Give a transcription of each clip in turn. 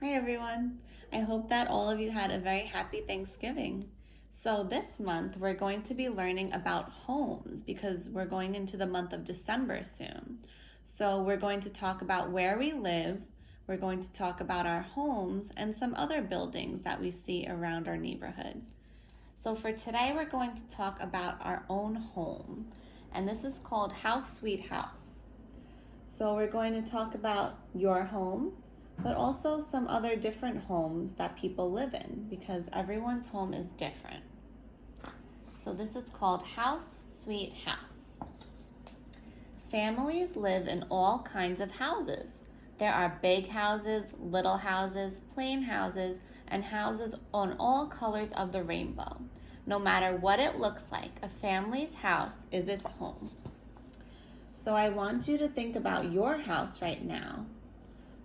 Hi everyone. I hope that all of you had a very happy Thanksgiving. So this month we're going to be learning about homes because we're going into the month of December soon. So we're going to talk about where we live, we're going to talk about our homes and some other buildings that we see around our neighborhood. So for today we're going to talk about our own home, and this is called House Sweet House. So we're going to talk about your home, but also some other different homes that people live in because everyone's home is different. So this is called House Sweet House. Families live in all kinds of houses. There are big houses, little houses, plain houses, and houses on all colors of the rainbow. No matter what it looks like, a family's house is its home. So I want you to think about your house right now.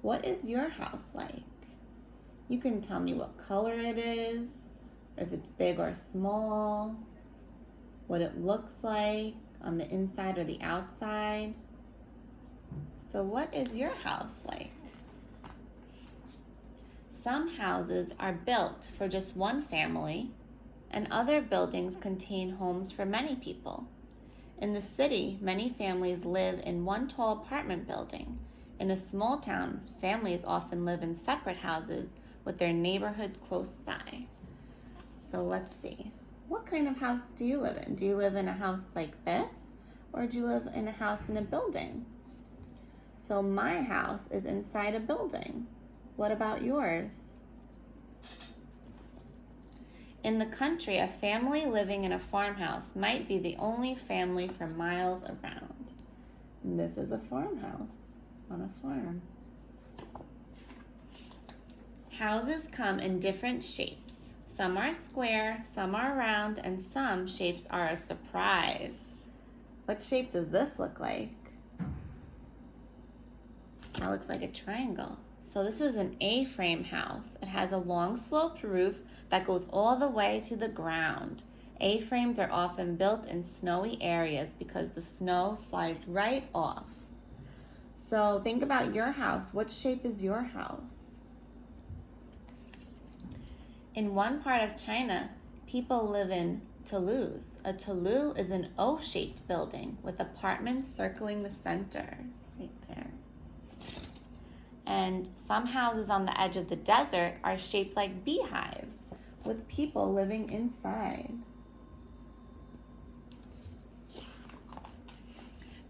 What is your house like? You can tell me what color it is, if it's big or small, what it looks like on the inside or the outside. So what is your house like? Some houses are built for just one family, and other buildings contain homes for many people. In the city, many families live in one tall apartment building. In a small town, families often live in separate houses with their neighborhood close by. So let's see. What kind of house do you live in? Do you live in a house like this, or do you live in a house in a building? So my house is inside a building. What about yours? In the country, a family living in a farmhouse might be the only family for miles around. And this is a farmhouse on a farm. Houses come in different shapes. Some are square, some are round, and some shapes are a surprise. What shape does this look like? That looks like a triangle. So this is an A-frame house. It has a long sloped roof that goes all the way to the ground. A-frames are often built in snowy areas because the snow slides right off. So think about your house. What shape is your house? In one part of China, people live in Toulouse. A Toulouse is an O-shaped building with apartments circling the center, right there. And some houses on the edge of the desert are shaped like beehives with people living inside.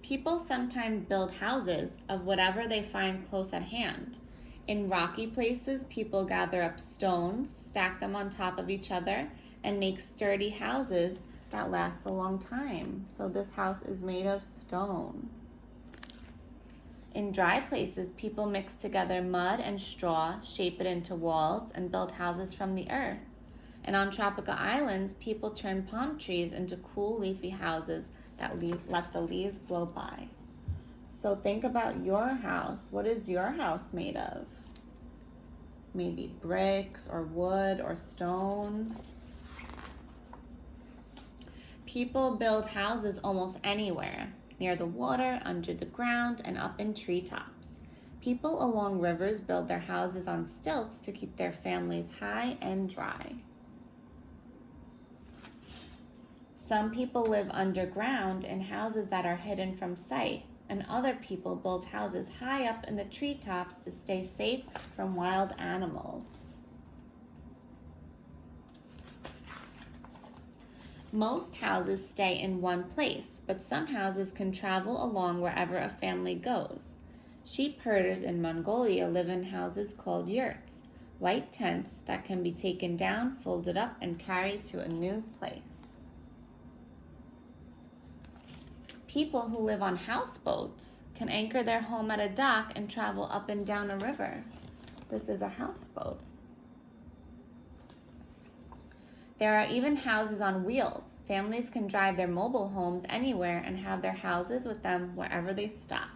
People sometimes build houses of whatever they find close at hand. In rocky places, people gather up stones, stack them on top of each other, and make sturdy houses that last a long time. So this house is made of stone. In dry places, people mix together mud and straw, shape it into walls, and build houses from the earth. And on tropical islands, people turn palm trees into cool leafy houses that let the leaves blow by. So think about your house. What is your house made of? Maybe bricks or wood or stone. People build houses almost anywhere, near the water, under the ground, and up in treetops. People along rivers build their houses on stilts to keep their families high and dry. Some people live underground in houses that are hidden from sight, and other people build houses high up in the treetops to stay safe from wild animals. Most houses stay in one place, but some houses can travel along wherever a family goes. Sheep herders in Mongolia live in houses called yurts, white tents that can be taken down, folded up, and carried to a new place. People who live on houseboats can anchor their home at a dock and travel up and down a river. This is a houseboat. There are even houses on wheels. Families can drive their mobile homes anywhere and have their houses with them wherever they stop.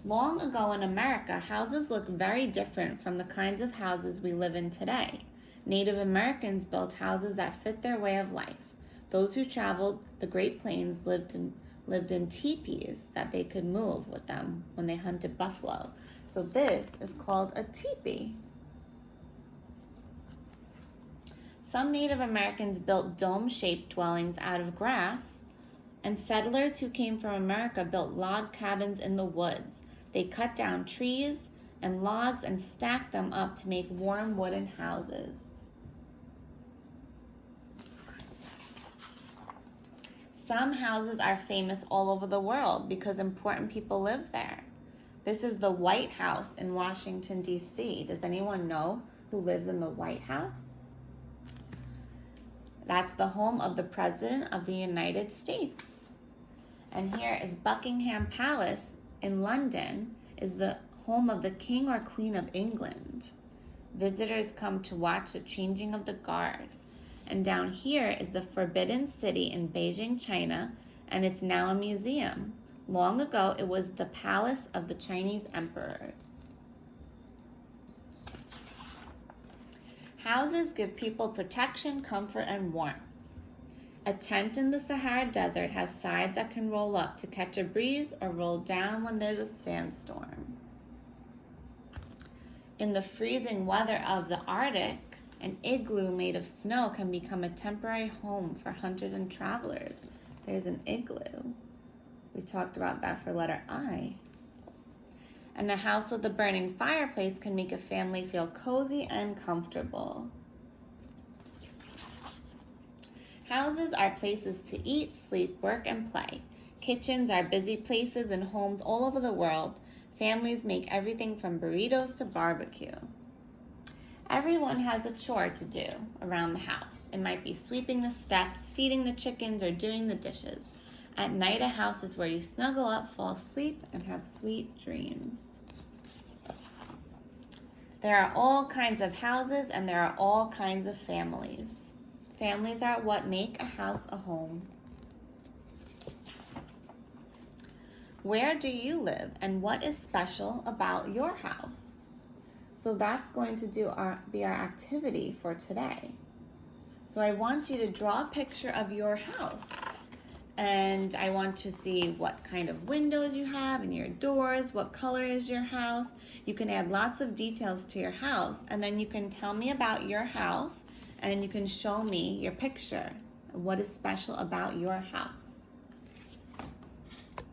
Long ago in America, houses looked very different from the kinds of houses we live in today. Native Americans built houses that fit their way of life. Those who traveled the Great Plains lived lived in teepees that they could move with them when they hunted buffalo. So this is called a teepee. Some Native Americans built dome-shaped dwellings out of grass, and settlers who came from America built log cabins in the woods. They cut down trees and logs and stacked them up to make warm wooden houses. Some houses are famous all over the world because important people live there. This is the White House in Washington, D.C. Does anyone know who lives in the White House? That's the home of the President of the United States. And here is Buckingham Palace in London, is the home of the King or Queen of England. Visitors come to watch the changing of the guard. And down here is the Forbidden City in Beijing, China, and it's now a museum. Long ago, it was the palace of the Chinese emperors. Houses give people protection, comfort, and warmth. A tent in the Sahara Desert has sides that can roll up to catch a breeze or roll down when there's a sandstorm. In the freezing weather of the Arctic, an igloo made of snow can become a temporary home for hunters and travelers. There's an igloo. We talked about that for letter I. And a house with a burning fireplace can make a family feel cozy and comfortable. Houses are places to eat, sleep, work, and play. Kitchens are busy places in homes all over the world. Families make everything from burritos to barbecue. Everyone has a chore to do around the house. It might be sweeping the steps, feeding the chickens, or doing the dishes. At night, a house is where you snuggle up, fall asleep, and have sweet dreams. There are all kinds of houses, and there are all kinds of families. Families are what make a house a home. Where do you live, and what is special about your house? So that's going to be our activity for today. So I want you to draw a picture of your house. And I want to see what kind of windows you have and your doors, what color is your house. You can add lots of details to your house, and then you can tell me about your house, and you can show me your picture. What is special about your house?